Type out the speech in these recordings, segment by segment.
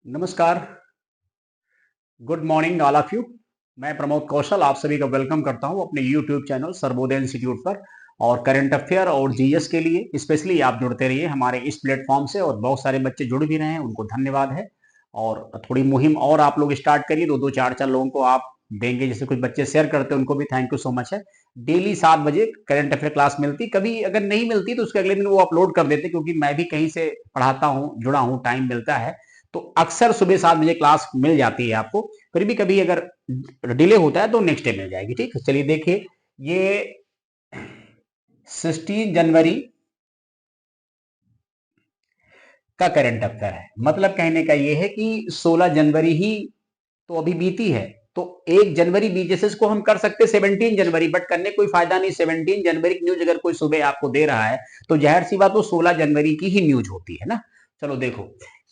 नमस्कार। Good morning all of you. मैं प्रमोद कौशल आप सभी का वेलकम करता हूं अपने यूट्यूब चैनल सर्वोदय इंस्टीट्यूट पर। और करंट अफेयर और जीएस के लिए स्पेशली आप जुड़ते रहिए हमारे इस प्लेटफॉर्म से, और बहुत सारे बच्चे जुड़ भी रहे हैं, उनको धन्यवाद है। और थोड़ी मुहिम और आप लोग स्टार्ट करिए, दो दो चार चार लोगों को आप देंगे, जैसे कुछ बच्चे शेयर करते हैं उनको भी थैंक यू सो मच है। डेली 7 बजे करंट अफेयर क्लास मिलती, कभी अगर नहीं मिलती तो उसके अगले दिन वो अपलोड कर देते, क्योंकि मैं भी कहीं से पढ़ाता हूँ, जुड़ा हूँ, टाइम मिलता है, तो अक्सर सुबह 7 बजे क्लास मिल जाती है आपको। फिर भी कभी अगर डिले होता है तो नेक्स्ट डे मिल जाएगी। ठीक है, चलिए देखिए, ये 16 जनवरी का करंट अफेयर है। मतलब कहने का ये है कि 16 जनवरी ही तो अभी बीती है, तो 1 जनवरी बीत, जैसे इसको हम कर सकते 17 जनवरी, बट करने कोई फायदा नहीं। 17 जनवरी की न्यूज अगर कोई सुबह आपको दे रहा है तो जाहिर सी बात वो 16 जनवरी की ही न्यूज होती है ना। चलो देखो,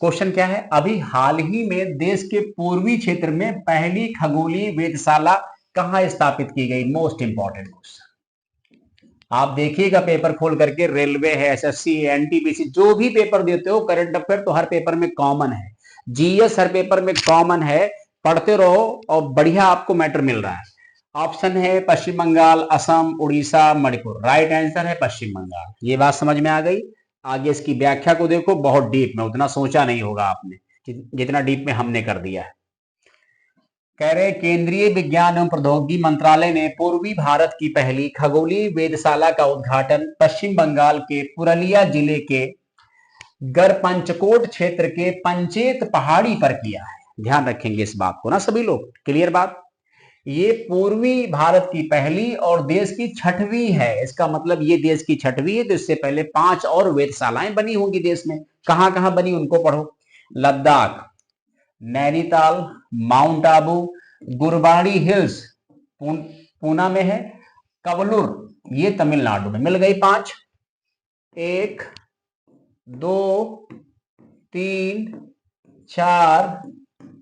क्वेश्चन क्या है। अभी हाल ही में देश के पूर्वी क्षेत्र में पहली खगोलीय वेधशाला कहां स्थापित की गई? Most important question. आप देखिएगा पेपर खोल करके, रेलवे है, एसएससी है, एनटीपीसी, जो भी पेपर देते हो, करंट अफेयर तो हर पेपर में कॉमन है, जीएस हर पेपर में कॉमन है। पढ़ते रहो और बढ़िया आपको मैटर मिल रहा है। ऑप्शन है पश्चिम बंगाल, असम, उड़ीसा, मणिपुर। राइट आंसर है पश्चिम बंगाल। ये बात समझ में आ गई। आगे इसकी व्याख्या को देखो, बहुत डीप में, उतना सोचा नहीं होगा आपने जितना डीप में हमने कर दिया है। कह रहे केंद्रीय विज्ञान एवं प्रौद्योगिकी मंत्रालय ने पूर्वी भारत की पहली खगोलीय वेधशाला का उद्घाटन पश्चिम बंगाल के पुरुलिया जिले के गढ़पंचकोट क्षेत्र के पंचेत पहाड़ी पर किया है। ध्यान रखेंगे इस बात को ना सभी लोग, क्लियर बात। ये पूर्वी भारत की पहली और देश की छठवीं है। इसका मतलब ये देश की छठवीं है, तो इससे पहले 5 और वेधशालाएं बनी होंगी देश में। कहां कहां बनी उनको पढ़ो। लद्दाख, नैनीताल, माउंट आबू, गुरबाड़ी हिल्स पूना में है, कवलूर ये तमिलनाडु में। मिल गई 5। 1 2 3 4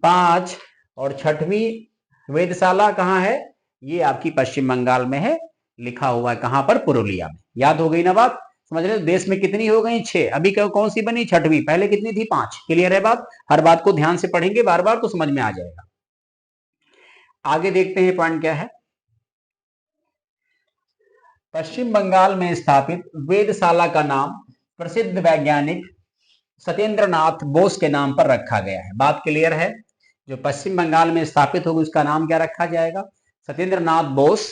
5, और छठवीं वेधशाला कहां है? ये आपकी पश्चिम बंगाल में है, लिखा हुआ है कहां पर? पुरुलिया में। याद हो गई ना बात? समझ रहे हो? देश में कितनी हो गई? 6। अभी कौन सी बनी? छठवीं। पहले कितनी थी? 5। क्लियर है बात? हर बात को ध्यान से पढ़ेंगे बार बार तो समझ में आ जाएगा। आगे देखते हैं पॉइंट क्या है। पश्चिम बंगाल में स्थापित वेधशाला का नाम प्रसिद्ध वैज्ञानिक सत्येंद्र नाथ बोस के नाम पर रखा गया है। बात क्लियर है? जो पश्चिम बंगाल में स्थापित होगी उसका नाम क्या रखा जाएगा? सत्येंद्र नाथ बोस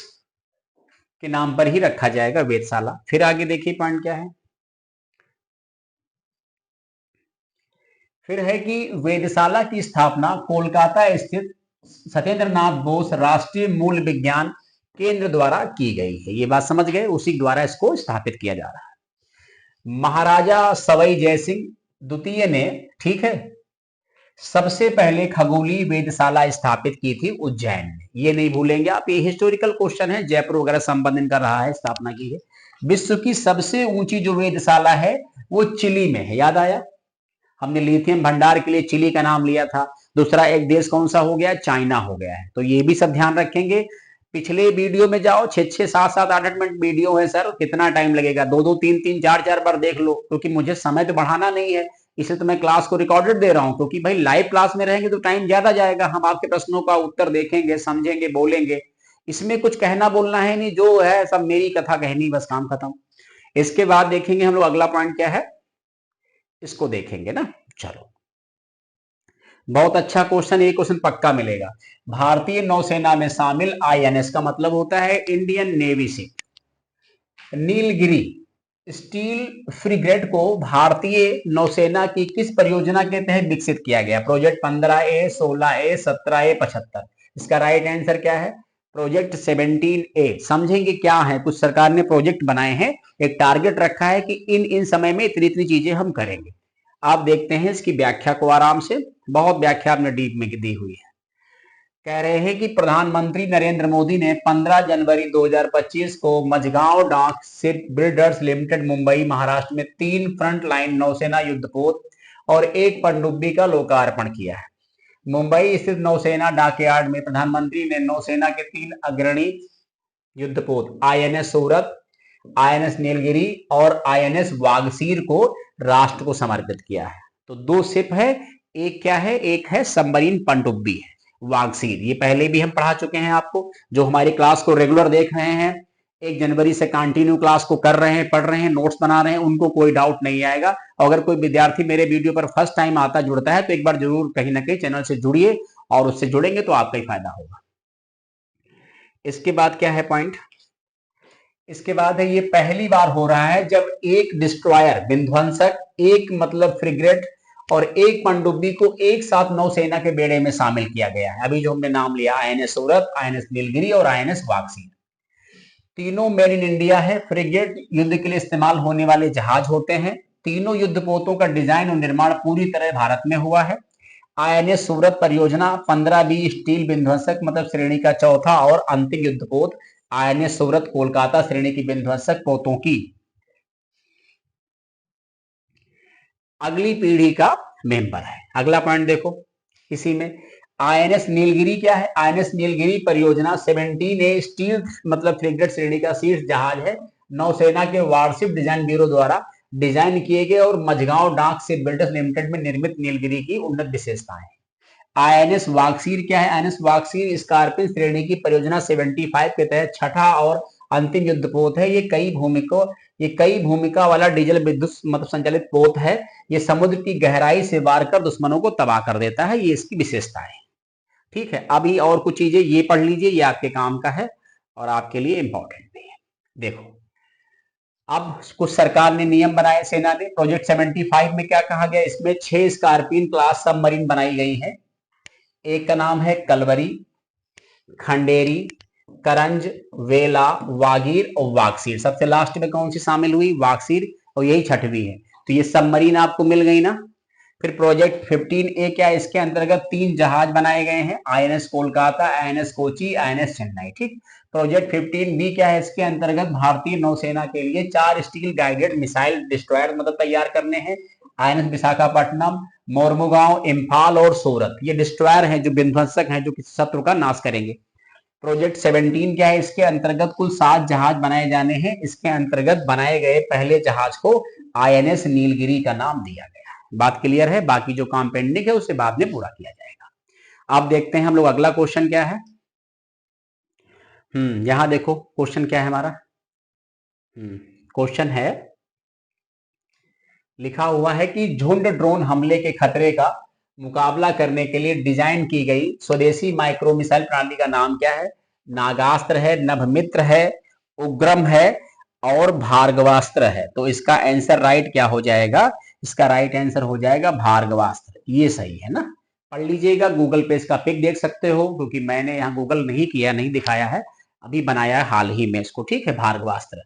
के नाम पर ही रखा जाएगा वेधशाला। फिर आगे देखिए पॉइंट क्या है। फिर है कि वेधशाला की स्थापना कोलकाता स्थित सत्येंद्र नाथ बोस राष्ट्रीय मूल विज्ञान केंद्र द्वारा की गई है। ये बात समझ गए? उसी द्वारा इसको स्थापित किया जा रहा है। महाराजा सवाई जयसिंह द्वितीय ने, ठीक है, सबसे पहले खगोलीय वेधशाला स्थापित की थी उज्जैन में। ये नहीं भूलेंगे आप, ये हिस्टोरिकल क्वेश्चन है, जयपुर वगैरह संबंध इनका रहा है, स्थापना की है। विश्व की सबसे ऊंची जो वेधशाला है वो चिली में है। याद आया? हमने लिथियम भंडार के लिए चिली का नाम लिया था। दूसरा एक देश कौन सा हो गया? चाइना हो गया है। तो ये भी सब ध्यान रखेंगे। पिछले वीडियो में जाओ, 6-6 7-7 8-8 मिनट वीडियो है सर, कितना टाइम लगेगा? 2-2 3-3 4-4 बार देख लो, क्योंकि मुझे समय तो बढ़ाना नहीं है, इसलिए तो मैं क्लास को रिकॉर्डेड दे रहा हूं। क्योंकि भाई लाइव क्लास में रहेंगे तो टाइम ज्यादा जाएगा, हम आपके प्रश्नों का उत्तर देखेंगे, समझेंगे, बोलेंगे। इसमें कुछ कहना बोलना है नहीं, जो है सब मेरी कथा कहनी, बस काम खत्म। इसके बाद देखेंगे हम लोग अगला पॉइंट क्या है, इसको देखेंगे ना। चलो, बहुत अच्छा क्वेश्चन, ये क्वेश्चन पक्का मिलेगा। भारतीय नौसेना में शामिल आईएनएस का मतलब होता है Indian navy ship. Nilgiri steel frigate को भारतीय नौसेना की किस परियोजना के तहत विकसित किया गया? Project 15A, 16A, 17A, 75। इसका राइट आंसर क्या है? Project 17A। समझेंगे क्या है? कुछ सरकार ने प्रोजेक्ट बनाए हैं, एक टारगेट रखा है कि इन इन समय में इतनी इतनी चीजें हम करेंगे। आप देखते हैं इसकी व्याख्या को आराम से, बहुत व्याख्या आपने डीप में दी हुई है। कह रहे हैं कि प्रधानमंत्री नरेंद्र मोदी ने 15 जनवरी 2025 को मझगांव डाक ship builders limited Mumbai Maharashtra में 3 फ्रंट लाइन नौसेना युद्धपोत और 1 पनडुब्बी का लोकार्पण किया है। मुंबई स्थित नौसेना डॉकयार्ड में प्रधानमंत्री ने नौसेना के 3 अग्रणी युद्धपोत आईएनएस सूरत, आईएनएस नीलगिरी और आईएनएस वागसीर को राष्ट्र को समर्पित किया है। तो 2 शिप है, एक क्या है, एक है सबमरीन पनडुब्बी है, वागसीर। ये पहले भी हम पढ़ा चुके हैं आपको, जो हमारी क्लास को रेगुलर देख रहे हैं, 1 जनवरी से कंटिन्यू क्लास को कर रहे हैं, पढ़ रहे हैं, नोट्स बना रहे हैं, उनको कोई डाउट नहीं आएगा। अगर कोई विद्यार्थी मेरे वीडियो पर फर्स्ट टाइम आता जुड़ता है तो एक बार जरूर कहीं ना कहीं चैनल से जुड़िए, और उससे जुड़ेंगे तो आपका ही फायदा होगा। इसके बाद क्या है पॉइंट, इसके बाद है, ये पहली बार हो रहा है जब एक डिस्ट्रॉयर विध्वंसक, एक मतलब फ्रिगेट और एक पनडुब्बी को एक साथ नौसेना के बेड़े में शामिल किया गया है। अभी जो हमने नाम लिया, आईएनएस सूरत, आईएनएस नीलगिरी और आईएनएस वागसीर, तीनों मेड इन इंडिया है। फ्रिगेट युद्ध के लिए इस्तेमाल होने वाले जहाज होते हैं। तीनों युद्धपोतों का डिजाइन और निर्माण पूरी तरह भारत में हुआ है। आईएनएस सूरत परियोजना 15B स्टील विध्वंसक मतलब श्रेणी का चौथा और अंतिम युद्धपोत आईएनएस सूरत कोलकाता श्रेणी की विध्वंसक पोतों की अगली पीढ़ी का मेंबर है। अगला पॉइंट देखो इसी में, आईएनएस नीलगिरी क्या है, आईएनएस नीलगिरी परियोजना 17A स्टील मतलब फ्रिगेट श्रेणी का शीर्ष जहाज है। नौसेना के वारशिप डिजाइन ब्यूरो द्वारा डिजाइन किए गए और मझगांव डाक से बिल्डर्स लिमिटेड में निर्मित नीलगिरी की उन्नत विशेषताएं। आईएनएस वागसीर क्या है, आईएनएस वागसीर स्कॉर्पियन श्रेणी की परियोजना 75 के तहत छठा और अंतिम युद्धपोत है। ये कई भूमिका वाला डीजल विद्युत मतलब संचालित पोत है। ये समुद्र की गहराई से वार कर दुश्मनों को तबाह कर देता है, ये इसकी विशेषता है। ठीक है, अभी और कुछ चीजें ये पढ़ लीजिए, ये आपके काम का है और आपके लिए इंपॉर्टेंट भी है। देखो, अब कुछ सरकार ने नियम बनाए, सेना ने। प्रोजेक्ट 75 में क्या कहा गया, इसमें 6 स्कॉर्पियन क्लास सबमरीन बनाई गई है। एक का नाम है कलवरी, खंडेरी, करंज, वेला, वागीर और वागसीर। सबसे लास्ट में कौन सी शामिल हुई, वागसीर, और यही छठवीं है। तो ये सबमरीन आपको मिल गई ना। फिर प्रोजेक्ट 15A क्या है, इसके अंतर्गत 3 जहाज बनाए गए हैं, INS Kolkata, INS Kochi, INS Chennai. ठीक। प्रोजेक्ट 15B क्या है, इसके अंतर्गत भारतीय नौसेना के लिए 4 स्टील गाइडेड मिसाइल डिस्ट्रॉयर मतलब तैयार करने हैं। आईएनएस विशाखापट्टनम, मोरमुगांव, इम्फाल और सूरत, ये डिस्ट्रॉयर हैं जो विध्वंसक हैं, जो किसी शत्रु का नाश करेंगे। प्रोजेक्ट 17 क्या है, इसके अंतर्गत कुल 7 जहाज बनाए जाने हैं। इसके अंतर्गत बनाए गए पहले जहाज को आईएनएस नीलगिरी का नाम दिया गया। बात क्लियर है, बाकी जो काम पेंडिंग है उसे बाद में पूरा किया जाएगा। अब देखते हैं हम लोग अगला क्वेश्चन क्या है। यहां देखो क्वेश्चन क्या है हमारा। क्वेश्चन है, लिखा हुआ है कि झुंड ड्रोन हमले के खतरे का मुकाबला करने के लिए डिजाइन की गई स्वदेशी माइक्रो मिसाइल प्रणाली का नाम क्या है। नागास्त्र है, नभमित्र है, उग्रम है और भार्गवास्त्र है। तो इसका आंसर राइट क्या हो जाएगा, इसका राइट आंसर हो जाएगा भार्गवास्त्र। ये सही है ना, पढ़ लीजिएगा, गूगल पे इसका पिक देख सकते हो, क्योंकि मैंने यहाँ गूगल नहीं किया, नहीं दिखाया है, अभी बनाया है हाल ही में इसको। ठीक है, भार्गवास्त्र।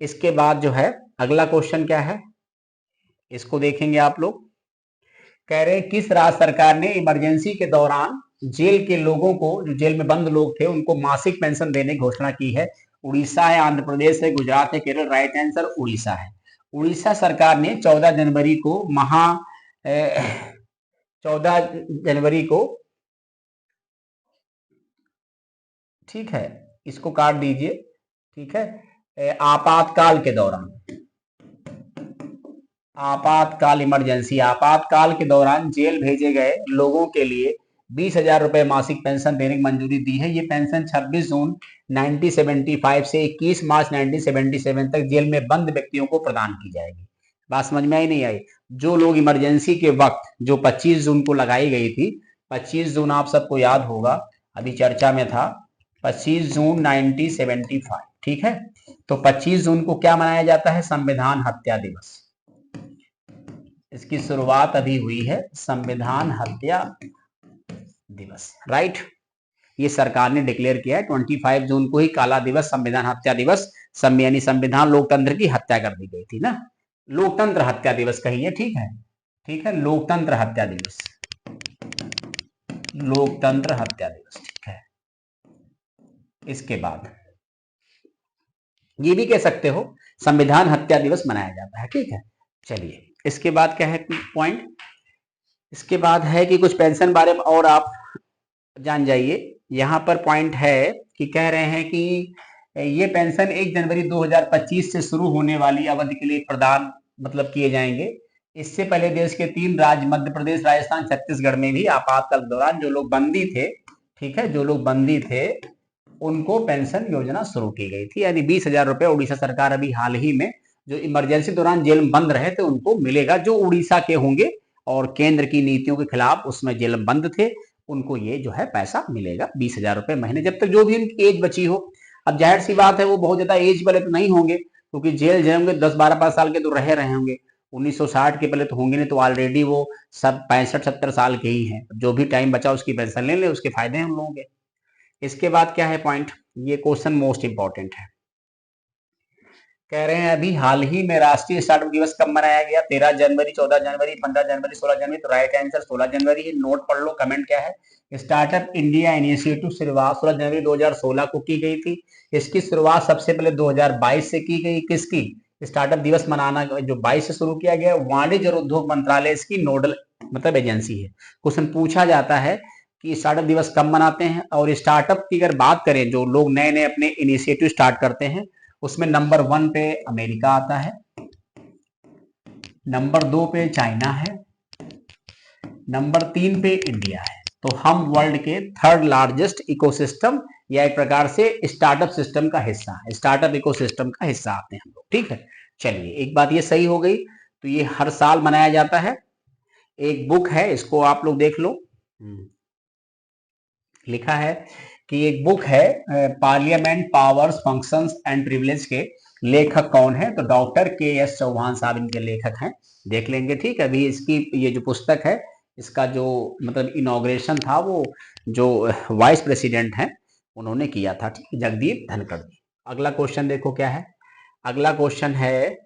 इसके बाद जो है अगला क्वेश्चन क्या है, इसको देखेंगे आप लोग। कह रहे हैं किस राज्य सरकार ने इमरजेंसी के दौरान जेल के लोगों को, जो जेल में बंद लोग थे, उनको मासिक पेंशन देने की घोषणा की है। उड़ीसा है, आंध्र प्रदेश है, गुजरात है, केरल। राइट आंसर उड़ीसा है। उड़ीसा सरकार ने 14 जनवरी को 14 जनवरी को, ठीक है, इसको काट दीजिए, ठीक है, आपातकाल के दौरान, आपातकाल इमरजेंसी, आपातकाल के दौरान जेल भेजे गए लोगों के लिए 20,000 रुपए मासिक पेंशन देने की मंजूरी दी है। ये पेंशन 26 जून 1975 से 21 मार्च 1977 तक जेल में बंद व्यक्तियों को प्रदान की जाएगी। बात समझ में आई नहीं आई। जो लोग इमरजेंसी के वक्त, जो 25 जून को लगाई गई थी, 25 जून आप सबको याद होगा, अभी चर्चा में था, 25 जून 1975। ठीक है, तो 25 जून को क्या मनाया जाता है, संविधान हत्या दिवस। इसकी शुरुआत अभी हुई है, संविधान हत्या दिवस। राइट, ये सरकार ने डिक्लेयर किया है 25 जून को ही काला दिवस, संविधान हत्या दिवस। यानी संविधान लोकतंत्र की हत्या कर दी गई थी ना, लोकतंत्र हत्या दिवस कहिए। ठीक है, ठीक है, लोकतंत्र हत्या दिवस, लोकतंत्र हत्या दिवस। ठीक है, इसके बाद ये भी कह सकते हो संविधान हत्या दिवस मनाया जाता है। ठीक है, चलिए इसके बाद क्या है पॉइंट, इसके बाद है कि कुछ पेंशन बारे में और आप जान जाइए। यहां पर पॉइंट है कि कह रहे हैं कि ये पेंशन 1 जनवरी 2025 से शुरू होने वाली अवधि के लिए प्रदान मतलब किए जाएंगे। इससे पहले देश के 3 राज्य मध्य प्रदेश, राजस्थान, छत्तीसगढ़ में भी आपातकाल के दौरान जो लोग बंदी थे, ठीक है, जो लोग बंदी थे उनको पेंशन योजना शुरू की गई थी। यानी 20,000 रुपए उड़ीसा सरकार अभी हाल ही में जो इमरजेंसी दौरान जेल में बंद रहे थे उनको मिलेगा, जो उड़ीसा के होंगे और केंद्र की नीतियों के खिलाफ उसमें जेल में बंद थे, उनको ये जो है पैसा मिलेगा 20,000 रुपए महीने, जब तक जो भी उनकी एज बची हो। अब जाहिर सी बात है वो बहुत ज्यादा एज वाले तो नहीं होंगे, क्योंकि जेल जाएंगे 10-12 साल के तो रहे होंगे, 1960 के पहले तो होंगे नहीं, तो ऑलरेडी वो सब 65-70 साल के ही हैं। जो भी टाइम बचा उसकी पेंशन ले ले, उसके फायदे हैं उन लोगों के। इसके बाद क्या है पॉइंट, ये क्वेश्चन मोस्ट इंपॉर्टेंट है। कह रहे हैं अभी हाल ही में राष्ट्रीय स्टार्टअप दिवस कब मनाया गया? 13 जनवरी, 14 जनवरी, 15 जनवरी, 16 जनवरी। तो राइट आंसर 16 जनवरी है। नोट पढ़ लो, कमेंट क्या है। स्टार्टअप इंडिया इनिशिएटिव शुरुआत 16 जनवरी 2016 को की गई थी। इसकी शुरुआत सबसे पहले 2022 से की गई। किसकी? स्टार्टअप दिवस मनाना जो 22 से शुरू किया गया। वाणिज्य और उद्योग मंत्रालय इसकी नोडल मतलब एजेंसी है। क्वेश्चन पूछा जाता है कि स्टार्टअप दिवस कब मनाते हैं, और स्टार्टअप की अगर बात करें, जो लोग नए नए अपने इनिशिएटिव स्टार्ट करते हैं, उसमें नंबर 1 पे अमेरिका आता है, नंबर 2 पे चाइना है, नंबर 3 पे इंडिया है। तो हम वर्ल्ड के 3rd लार्जेस्ट इकोसिस्टम या एक प्रकार से स्टार्टअप सिस्टम का हिस्सा, स्टार्टअप इकोसिस्टम का हिस्सा आते हैं हम लोग। ठीक है, चलिए एक बात ये सही हो गई। तो ये हर साल मनाया जाता है। एक बुक है, इसको आप लोग देख लो। लिखा है कि एक बुक है parliament powers functions and privilege के लेखक कौन है? तो डॉक्टर के.एस. चौहान साहब इनके लेखक हैं। देख लेंगे, ठीक है। अभी इसकी ये जो पुस्तक है, इसका जो मतलब इनॉग्रेशन था वो जो वाइस प्रेसिडेंट हैं उन्होंने किया था, ठीक, जगदीप धनखड़ जी। अगला क्वेश्चन देखो क्या है। अगला क्वेश्चन है,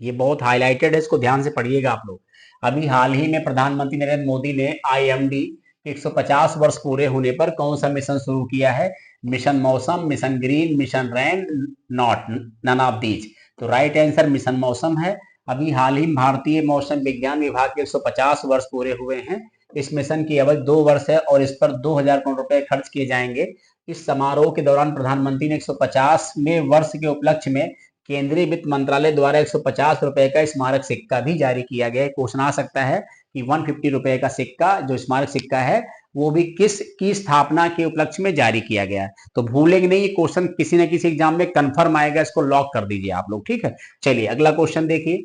ये बहुत हाईलाइटेड है, इसको ध्यान से पढ़िएगा आप लोग। अभी हाल ही में प्रधानमंत्री नरेंद्र मोदी ने आईएमडी 150 वर्ष पूरे होने पर कौन सा मिशन शुरू किया है? Mission Mausam, mission green, mission rain, not none of these. तो राइट आंसर मिशन मौसम है। अभी हाल ही में भारतीय मौसम विज्ञान विभाग के 150 वर्ष पूरे हुए हैं। इस मिशन की अवधि 2 वर्ष है और इस पर 2,000 करोड़ रुपए खर्च किए जाएंगे। इस समारोह के दौरान प्रधानमंत्री ने 150वें वर्ष के उपलक्ष्य में केंद्रीय वित्त मंत्रालय द्वारा 150 रुपए का स्मारक सिक्का भी जारी किया गया है। क्वेश्चन आ सकता है कि 150 रुपए का सिक्का, जो स्मारक सिक्का है, वो भी किस की स्थापना के उपलक्ष्य में जारी किया गया है? तो भूलेंगे नहीं, ये क्वेश्चन किसी न किसी एग्जाम में कंफर्म आएगा, इसको लॉक कर दीजिए आप लोग। ठीक है, चलिए अगला क्वेश्चन देखिए।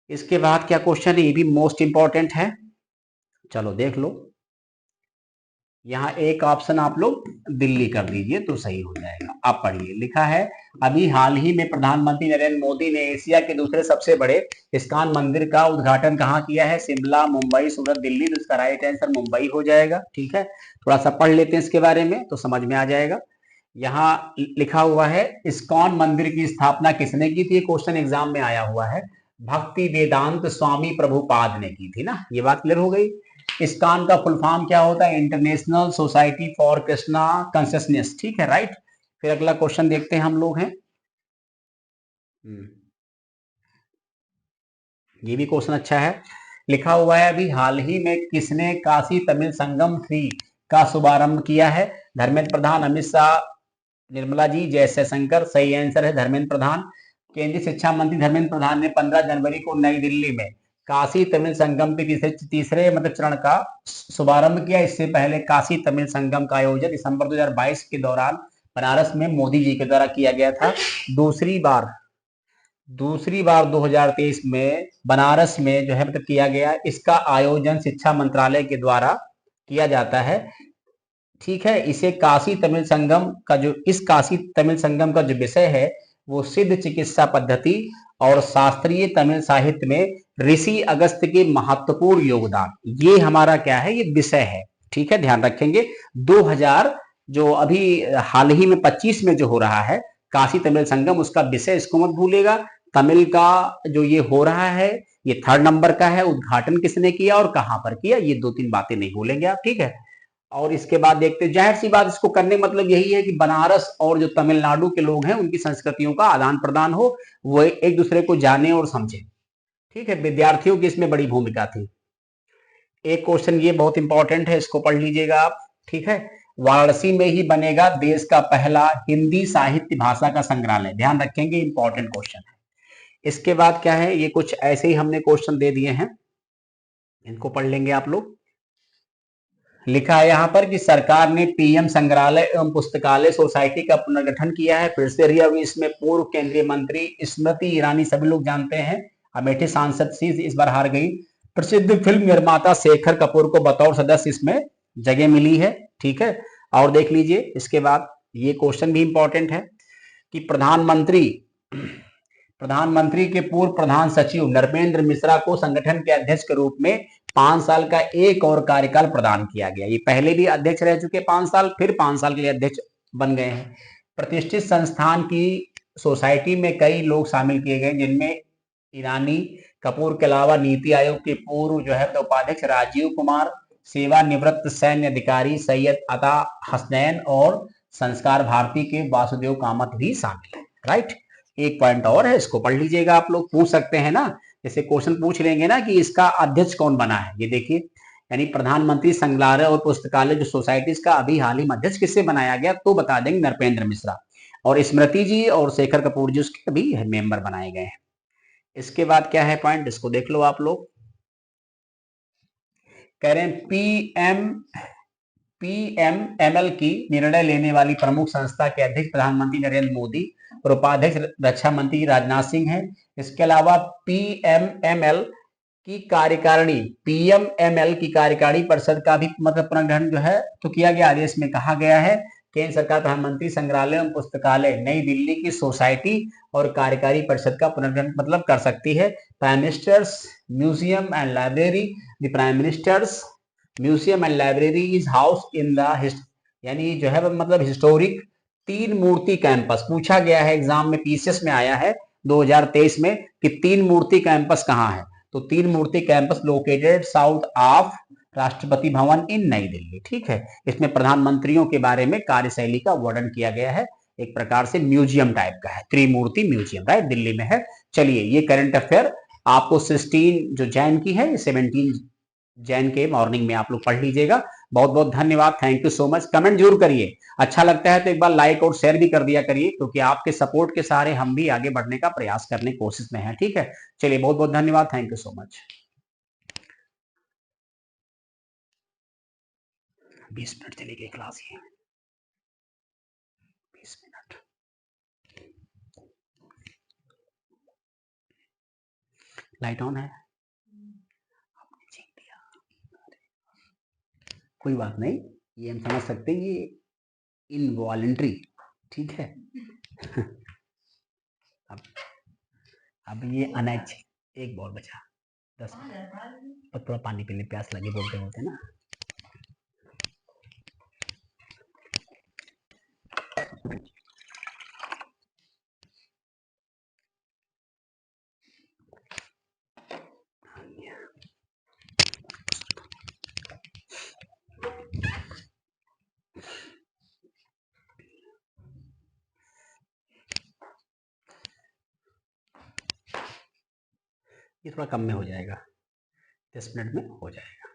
इसके बाद क्या क्वेश्चन है, ये भी मोस्ट इंपॉर्टेंट है, चलो देख लो। यहाँ एक ऑप्शन आप लोग दिल्ली कर दीजिए तो सही हो जाएगा। आप पढ़िए, लिखा है अभी हाल ही में प्रधानमंत्री नरेंद्र मोदी ने एशिया के दूसरे सबसे बड़े इस्कॉन मंदिर का उद्घाटन कहाँ किया है? शिमला, मुंबई, सूरत, दिल्ली। तो इसका राइट आंसर मुंबई हो जाएगा। ठीक है, थोड़ा सा पढ़ लेते हैं इसके बारे में तो समझ में आ जाएगा। यहाँ लिखा हुआ है इस्कॉन मंदिर की स्थापना किसने की थी? क्वेश्चन एग्जाम में आया हुआ है। भक्ति वेदांत स्वामी प्रभुपाद ने की थी ना, ये बात क्लियर हो गई। इस्कॉन का फुल फॉर्म क्या होता है? International society for Krishna consciousness. ठीक है, राइट। फिर अगला क्वेश्चन देखते हैं हम लोग हैं। ये भी क्वेश्चन अच्छा है। लिखा हुआ है अभी हाल ही में किसने काशी तमिल संगम 3 का शुभारंभ किया है? धर्मेंद्र प्रधान, अमित शाह, निर्मला जी, जयशंकर। सही आंसर है धर्मेंद्र प्रधान। केंद्रीय शिक्षा मंत्री धर्मेंद्र प्रधान ने 15 जनवरी को नई दिल्ली में काशी तमिल संगम के तीसरे मतलब चरण का शुभारंभ किया। इससे पहले काशी तमिल संगम का आयोजन दिसंबर 2022 के दौरान बनारस में मोदी जी के द्वारा किया गया था। दूसरी बार 2023 में बनारस में जो है मतलब किया गया। इसका आयोजन शिक्षा मंत्रालय के द्वारा किया जाता है। ठीक है, इसे काशी तमिल संगम का जो इस काशी तमिल संगम का जो विषय है वो सिद्ध चिकित्सा पद्धति और शास्त्रीय तमिल साहित्य में ऋषि अगस्त्य के महत्वपूर्ण योगदान, ये हमारा क्या है, ये विषय है। ठीक है, ध्यान रखेंगे। 2000 जो अभी हाल ही में 25 में जो हो रहा है काशी तमिल संगम, उसका विषय इसको मत भूलेगा। तमिल का जो ये हो रहा है ये 3rd नंबर का है। उद्घाटन किसने किया और कहां पर किया, ये 2-3 बातें नहीं भूलेंगे आप। ठीक है, और इसके बाद देखते हैं, जाहिर सी बात इसको करने मतलब यही है कि बनारस और जो तमिलनाडु के लोग हैं उनकी संस्कृतियों का आदान प्रदान हो, वो एक दूसरे को जाने और समझे। ठीक है, विद्यार्थियों की इसमें बड़ी भूमिका थी। एक क्वेश्चन ये बहुत इंपॉर्टेंट है, इसको पढ़ लीजिएगा आप। ठीक है, वाराणसी में ही बनेगा देश का पहला हिंदी साहित्य भाषा का संग्रहालय। ध्यान रखेंगे, इंपॉर्टेंट क्वेश्चन है। इसके बाद क्या है, ये कुछ ऐसे ही हमने क्वेश्चन दे दिए हैं, इनको पढ़ लेंगे आप लोग। लिखा है यहां पर कि सरकार ने पीएम संग्रहालय एवं पुस्तकालय सोसाइटी का पुनर्गठन किया है। फिर से रिया, इसमें पूर्व केंद्रीय मंत्री स्मृति ईरानी सभी लोग जानते हैं, अमेठी सांसद सी इस बार हार गई। प्रसिद्ध फिल्म निर्माता शेखर कपूर को बतौर सदस्य इसमें जगह मिली है। ठीक है, और देख लीजिए इसके बाद ये क्वेश्चन भी इंपॉर्टेंट है कि प्रधानमंत्री के पूर्व प्रधान सचिव नरपेंद्र मिश्रा को संगठन के अध्यक्ष के रूप में 5 साल का एक और कार्यकाल प्रदान किया गया। ये पहले भी अध्यक्ष रह चुके 5 साल, फिर 5 साल के लिए अध्यक्ष बन गए हैं। प्रतिष्ठित संस्थान की सोसाइटी में कई लोग शामिल किए गए, जिनमें ईरानी कपूर के अलावा नीति आयोग के पूर्व जो है तो उपाध्यक्ष राजीव कुमार, सेवानिवृत्त सैन्य अधिकारी सैयद अता हसनैन और संस्कार भारती के वासुदेव कामत भी शामिल है। राइट, एक पॉइंट और है, इसको पढ़ लीजिएगा, आप लोग पूछ सकते हैं ना, जैसे क्वेश्चन पूछ लेंगे ना कि इसका अध्यक्ष कौन बना है। ये देखिए, यानी प्रधानमंत्री संग्रहालय और पुस्तकालय जो सोसाइटी का अभी हाल ही में अध्यक्ष किससे बनाया गया, तो बता देंगे नरपेंद्र मिश्रा, और स्मृति जी और शेखर कपूर जी उसके भी मेंबर बनाए गए हैं। इसके बाद क्या है पॉइंट, इसको देख लो आप लोग। कह रहे हैं पीएमएमएल की निर्णय लेने वाली प्रमुख संस्था के अध्यक्ष प्रधानमंत्री नरेंद्र मोदी और उपाध्यक्ष रक्षा मंत्री राजनाथ सिंह हैं। इसके अलावा पीएमएमएल की कार्यकारिणी परिषद का भी मतलब पुनर्गठन जो है तो किया गया। आदेश में कहा गया है केंद्र सरकार प्रधानमंत्री संग्रहालय एवं पुस्तकालय नई दिल्ली की सोसाइटी और कार्यकारी परिषद का पुनर्गठन मतलब कर सकती है। Prime ministers museum and library, the prime ministers museum and library is house in the, यानी जो है मतलब हिस्टोरिक तीन मूर्ति कैंपस। पूछा गया है एग्जाम में, पीसीएस में आया है 2023 में कि तीन मूर्ति कैंपस कहाँ है, तो तीन मूर्ति campus located south of Rashtrapati Bhavan इन नई दिल्ली। ठीक है, इसमें प्रधानमंत्रियों के बारे में कार्यशैली का वर्णन किया गया है, एक प्रकार से म्यूजियम टाइप का है, त्रिमूर्ति म्यूजियम, राइट, दिल्ली में है। चलिए, ये करंट अफेयर आपको 16 जो जैन की है, 17 जैन के मॉर्निंग में आप लोग पढ़ लीजिएगा। बहुत बहुत धन्यवाद, thank you so much. Comment जरूर करिए, अच्छा लगता है तो एक बार लाइक और शेयर भी कर दिया करिए, क्योंकि आपके सपोर्ट के सहारे हम भी आगे बढ़ने का प्रयास करने की कोशिश में हैं। ठीक है, चलिए, बहुत बहुत धन्यवाद, thank you so much. 20 minute चलेगी क्लास, ये 20 मिनट। लाइट ऑन है, कोई बात नहीं, ये हम समझ सकते हैं, ये इनवॉलेंट्री। ठीक है अब ये अनैच्छिक, एक बॉल बचा 10 मिनट, और थोड़ा पानी पीने प्यास लगी बोलते बोलते ना। ये थोड़ा कम में हो जाएगा, 10 मिनट में हो जाएगा।